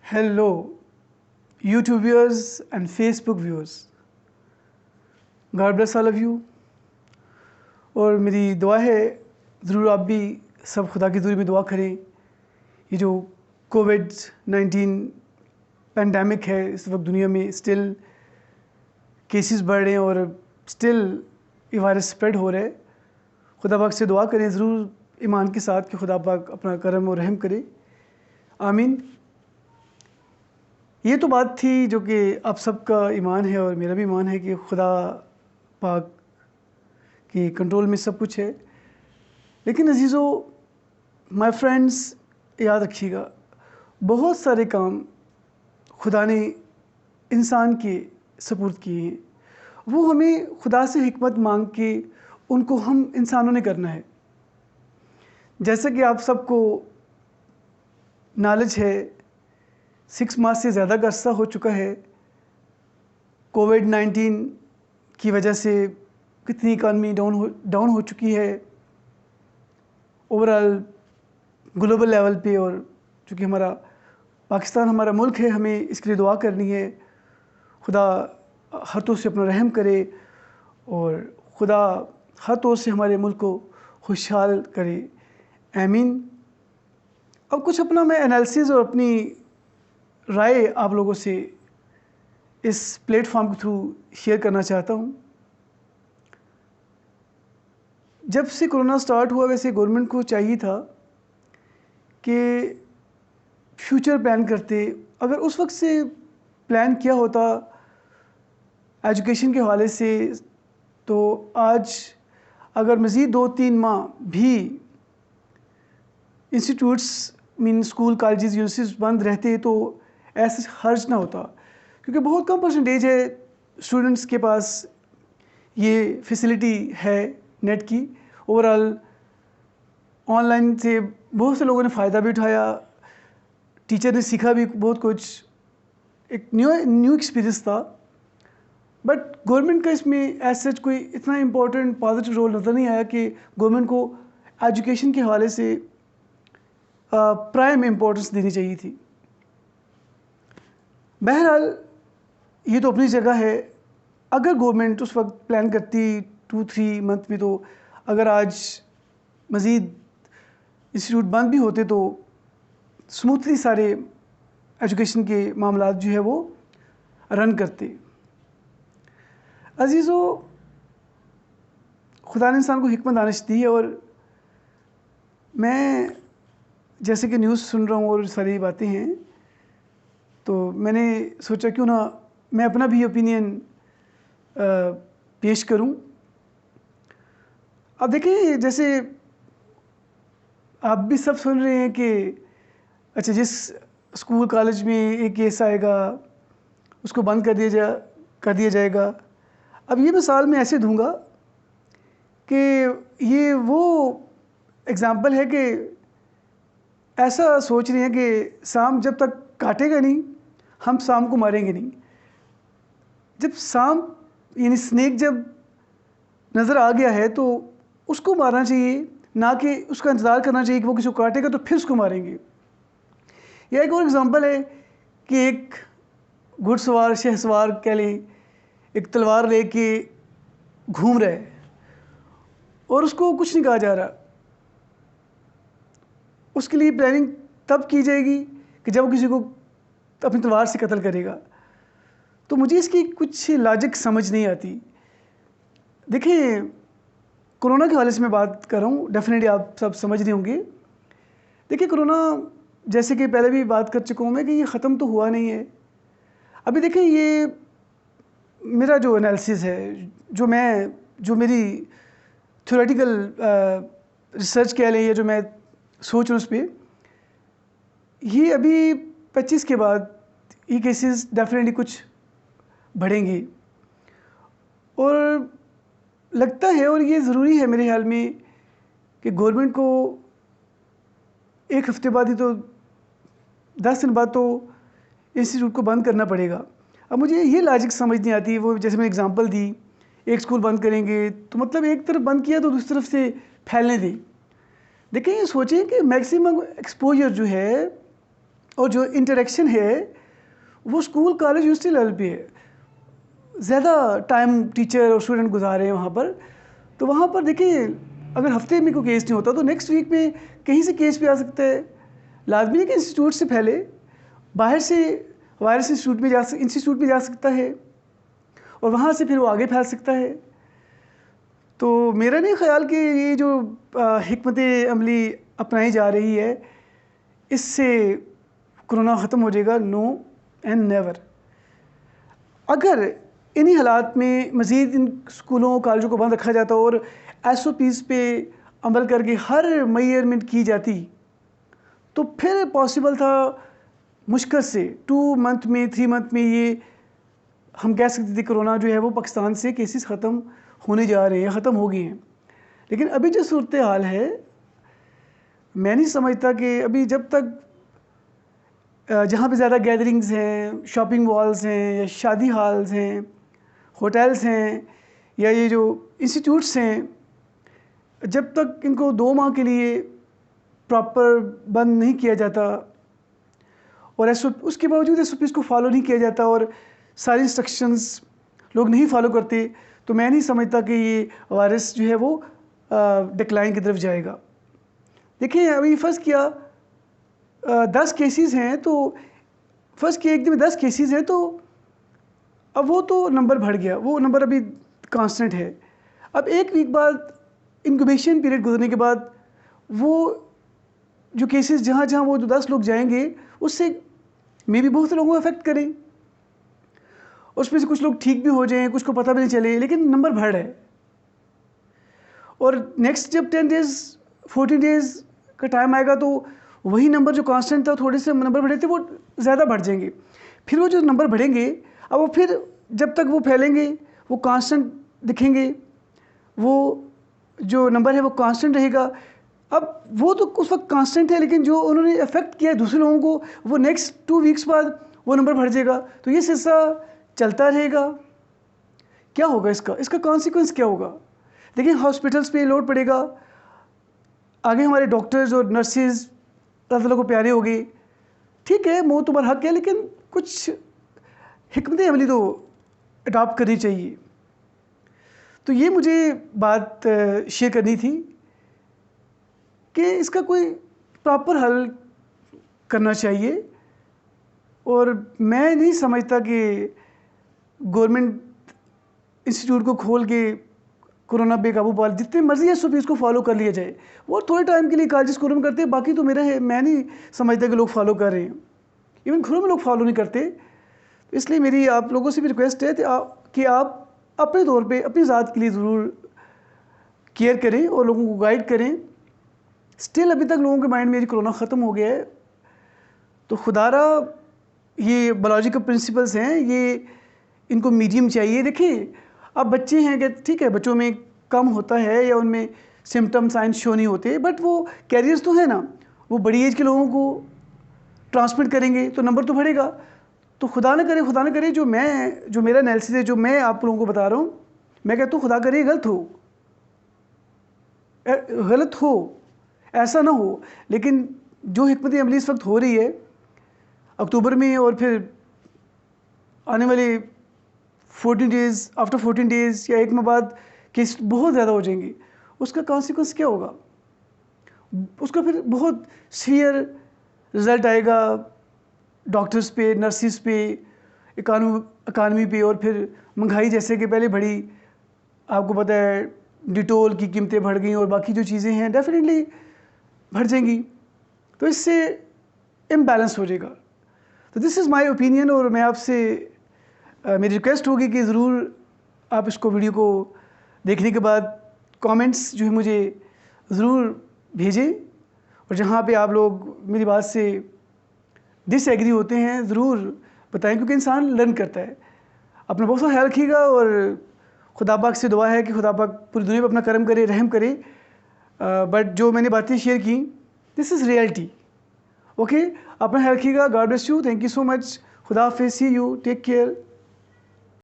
Hello, YouTube viewers and Facebook viewers. God bless all of you. और मेरी दुआ है ज़रूर आप भी सब खुदा की दूरी में दुआ करें। ये जो कोविड-19 पैंडेमिक है इस वक्त दुनिया में स्टिल केसेस बढ़ रहे हैं और स्टिल ये वायरस स्प्रेड हो रहा है। खुदा पाक से दुआ करें ज़रूर ईमान के साथ कि खुदा पाक अपना करम और रहम करे। आमीन। ये तो बात थी जो कि आप सबका ईमान है और मेरा भी ईमान है कि खुदा पाक के कंट्रोल में सब कुछ है। लेकिन अजीज़ों, माय फ्रेंड्स, याद रखिएगा, बहुत सारे काम खुदा ने इंसान के सपुर्द किए हैं। वो हमें खुदा से हिकमत मांग के उनको हम इंसानों ने करना है। जैसे कि आप सबको नॉलेज है, 6 माह से ज़्यादा का अरसा हो चुका है। कोविड-19 की वजह से कितनी इकानमी डाउन हो चुकी है ओवरऑल ग्लोबल लेवल पे। और चूँकि हमारा पाकिस्तान हमारा मुल्क है, हमें इसके लिए दुआ करनी है। खुदा हर तौर से अपना रहम करे और खुदा हर तौर से हमारे मुल्क को खुशहाल करे। आमीन। अब कुछ अपना मैं एनालिसिस और अपनी राय आप लोगों से इस प्लेटफॉर्म के थ्रू शेयर करना चाहता हूँ। जब से कोरोना स्टार्ट हुआ, वैसे गवर्नमेंट को चाहिए था कि फ्यूचर प्लान करते, अगर उस वक्त से प्लान किया होता एजुकेशन के हवाले से, तो आज अगर मज़ीद 2-3 माह भी इंस्टीट्यूट्स स्कूल कॉलेजेस यूनिवर्सिटीज़ बंद रहते तो ऐसा हर्ज ना होता। क्योंकि बहुत कम परसेंटेज है स्टूडेंट्स के पास ये फैसिलिटी है नेट की। ओवरऑल ऑनलाइन से बहुत से लोगों ने फ़ायदा भी उठाया, टीचर ने सीखा भी बहुत कुछ, एक न्यू एक्सपीरियंस था। बट गवर्नमेंट का इसमें एज सच कोई इतना इम्पोर्टेंट पॉजिटिव रोल नज़र नहीं आया कि गवर्नमेंट को एजुकेशन के हवाले से प्राइम इम्पोर्टेंस देनी चाहिए थी। बहरहाल ये तो अपनी जगह है। अगर गवर्नमेंट उस वक्त प्लान करती 2-3 मंथ में, तो अगर आज मज़ीद इंस्टीट्यूट बंद भी होते तो स्मूथली सारे एजुकेशन के मामला जो है वो रन करते। अजीज़ों, खुदा ने इंसान को हिकमत दानिश दी है और मैं जैसे कि न्यूज़ सुन रहा हूँ और सारी बातें हैं, तो मैंने सोचा क्यों ना मैं अपना भी ओपिनियन पेश करूं। अब देखिए, जैसे आप भी सब सुन रहे हैं कि अच्छा, जिस स्कूल कॉलेज में एक केस आएगा उसको बंद कर दिया जाएगा। अब ये मिसाल मैं ऐसे दूंगा कि ये वो एग्ज़ाम्पल है कि ऐसा सोच रहे हैं कि सांप जब तक काटेगा नहीं, हम सांप को मारेंगे नहीं। जब सांप यानी स्नेक जब नज़र आ गया है तो उसको मारना चाहिए, ना कि उसका इंतज़ार करना चाहिए कि वो किसी को काटेगा तो फिर उसको मारेंगे। यह एक और एग्ज़ाम्पल है कि एक घुड़सवार शहसवार कह लें, एक तलवार लेके घूम रहा है और उसको कुछ नहीं कहा जा रहा। उसके लिए प्लानिंग तब की जाएगी कि जब वो किसी को अपनी तलवार से कत्ल करेगा। तो मुझे इसकी कुछ लॉजिक समझ नहीं आती। देखिए, कोरोना के हवाले से मैं बात कर रहा हूँ, डेफिनेटली आप सब समझ रहे होंगे। देखिए, कोरोना जैसे कि पहले भी बात कर चुका हूँ मैं कि ये ख़त्म तो हुआ नहीं है अभी। देखिए, ये मेरा जो एनालिसिस है, जो मेरी थ्योरेटिकल रिसर्च कह लें, या जो मैं सोच रहा हूँ उस पर, ये अभी 25 के बाद ये केसेस डेफिनेटली कुछ बढ़ेंगे। और लगता है, और ये ज़रूरी है मेरे ख्याल में, कि गवर्नमेंट को एक हफ़्ते बाद ही तो 10 दिन बाद तो इंस्टीट्यूट को बंद करना पड़ेगा। अब मुझे ये लॉजिक समझ नहीं आती। वो जैसे मैंने एग्जांपल दी, एक स्कूल बंद करेंगे तो मतलब एक तरफ बंद किया तो दूसरी तरफ से फैलने दी। देखिए, ये सोचें कि मैक्सिमम एक्सपोजर जो है और जो इंटरेक्शन है वो स्कूल कॉलेज यूनिवर्सिटी लेवल पे है। ज़्यादा टाइम टीचर और स्टूडेंट गुजारे हैं वहाँ पर, तो वहाँ पर देखिए अगर हफ्ते में कोई केस नहीं होता तो नेक्स्ट वीक में कहीं से केस भी आ सकता है। लाजमी है कि इंस्टीट्यूट से पहले बाहर से वायरस इंस्टीट्यूट में जा सकता है और वहाँ से फिर वो आगे फैल सकता है। तो मेरा नहीं ख्याल कि ये जो हिकमत अमली अपनाई जा रही है इससे कोरोना ख़त्म हो जाएगा, नो एंड नेवर। अगर इन्हीं हालात में मज़ीद इन स्कूलों कॉलेजों को बंद रखा जाता और SOPs पे अमल करके हर मेजरमेंट की जाती तो फिर पॉसिबल था मुश्किल से 2 मंथ में 3 मंथ में ये हम कह सकते थे कोरोना जो है वो पाकिस्तान से केसेस ख़त्म होने जा रहे हैं, ख़त्म हो गए हैं। लेकिन अभी जो सूरत हाल है मैं नहीं समझता कि अभी जब तक जहाँ पे ज़्यादा गैदरिंग्स हैं, शॉपिंग मॉल्स हैं या शादी हॉल्स हैं, होटल्स हैं या ये जो इंस्टीट्यूट्स हैं, जब तक इनको 2 माह के लिए प्रॉपर बंद नहीं किया जाता और उसके बावजूद SOPs को फॉलो नहीं किया जाता और सारी इंस्ट्रक्शंस लोग नहीं फॉलो करते, तो मैं नहीं समझता कि ये वायरस जो है वो डिक्लाइन की तरफ जाएगा। देखिए अभी फ़र्ज़ किया 10 केसेस हैं, तो फ़र्ज़ किया एक दिन में 10 केसेस हैं, तो अब वो तो नंबर बढ़ गया, वो नंबर अभी कांस्टेंट है। अब 1 वीक बाद इंक्यूबेशन पीरियड गुजरने के बाद वो जो केसेस जहाँ वो जो 10 लोग जाएंगे उससे मे भी बहुत से लोगों को अफेक्ट करें, उसमें से कुछ लोग ठीक भी हो जाएं, कुछ को पता भी नहीं चले, लेकिन नंबर बढ़ रहा है। और नेक्स्ट जब 10 डेज़ 14 डेज़ का टाइम आएगा तो वही नंबर जो कांस्टेंट था, थोड़े से नंबर बढ़े थे, वो ज़्यादा बढ़ जाएंगे। फिर वो जो नंबर बढ़ेंगे अब वो फिर जब तक वो फैलेंगे वो कांस्टेंट दिखेंगे, वो जो नंबर है वो कांस्टेंट रहेगा। अब वो तो उस वक्त कांस्टेंट है, लेकिन जो उन्होंने अफेक्ट किया है दूसरे लोगों को, वो नेक्स्ट 2 वीक्स बाद वो नंबर बढ़ जाएगा, तो ये सिलसिला चलता रहेगा। क्या होगा इसका कॉन्सिक्वेंस क्या होगा? देखिए हॉस्पिटल्स पे लोड पड़ेगा, आगे हमारे डॉक्टर्स और नर्सेज अल्लाह को प्यारे हो गए, ठीक है मौत तुम्हारा हक है, लेकिन कुछ हिकमत अमली तो अडॉप्ट करनी चाहिए। तो ये मुझे बात शेयर करनी थी कि इसका कोई प्रॉपर हल करना चाहिए। और मैं नहीं समझता कि गवर्नमेंट इंस्टीट्यूट को खोल के कोरोना बेकाबू पा, जितने मर्जी SOPs को फॉलो कर लिया जाए। वो थोड़े टाइम के लिए कॉलेज स्कूलों में करते हैं, बाकी तो मेरा है मैं नहीं समझता कि लोग फॉलो कर रहे हैं, इवन घरों में लोग फॉलो नहीं करते। तो इसलिए मेरी आप लोगों से भी रिक्वेस्ट है कि आप अपने तौर पे अपनी ज़ात के लिए ज़रूर केयर करें और लोगों को गाइड करें। स्टिल अभी तक लोगों के माइंड में ये कोरोना ख़त्म हो गया है, तो खुदारा ये बायोलॉजिकल प्रिंसिपल्स हैं, ये इनको मीडियम चाहिए। देखिए अब बच्चे हैं कि ठीक है बच्चों में कम होता है या उनमें सिम्टम साइंस शो नहीं होते, बट वो कैरियर्स तो है ना, वो बड़ी एज के लोगों को ट्रांसमिट करेंगे तो नंबर तो बढ़ेगा। तो खुदा न करे जो मेरा एनालिसिस है, जो मैं आप लोगों को बता रहा हूँ, मैं कहता हूँ खुदा करे गलत हो, ऐसा ना हो। लेकिन जो हिकमत अमली इस वक्त हो रही है अक्टूबर में और फिर आने वाले 14 डेज़ आफ्टर 14 डेज़ या 1 माह बाद केस बहुत ज़्यादा हो जाएंगे, उसका कॉन्सिक्वेंस क्या होगा? उसका फिर बहुत सीवियर रिज़ल्ट आएगा डॉक्टर्स पे, नर्सिस पे, इकानमी पे, और फिर महंगाई जैसे कि पहले बढ़ी, आपको पता है डिटोल की कीमतें बढ़ गई और बाकी जो चीज़ें हैं डेफिनेटली बढ़ जाएंगी, तो इससे इम्बैलेंस हो जाएगा। तो दिस इज़ माय ओपिनियन, और मैं आपसे मेरी रिक्वेस्ट होगी कि ज़रूर आप इसको वीडियो को देखने के बाद कमेंट्स जो है मुझे ज़रूर भेजें, और जहाँ पे आप लोग मेरी बात से डिसएग्री होते हैं ज़रूर बताएं, क्योंकि इंसान लर्न करता है। अपना बहुत सारा ख्याल रखिएगा, और खुदा पाक से दुआ है कि खुदा पाक पूरी दुनिया पर अपना करम करे, रहम करे। बट जो मैंने बातें शेयर की, दिस इज़ रियलिटी। ओके, अपना ख्याल रखिएगा। God bless you, thank you so much. खुदा हाफिज़, सी यू, टेक केयर।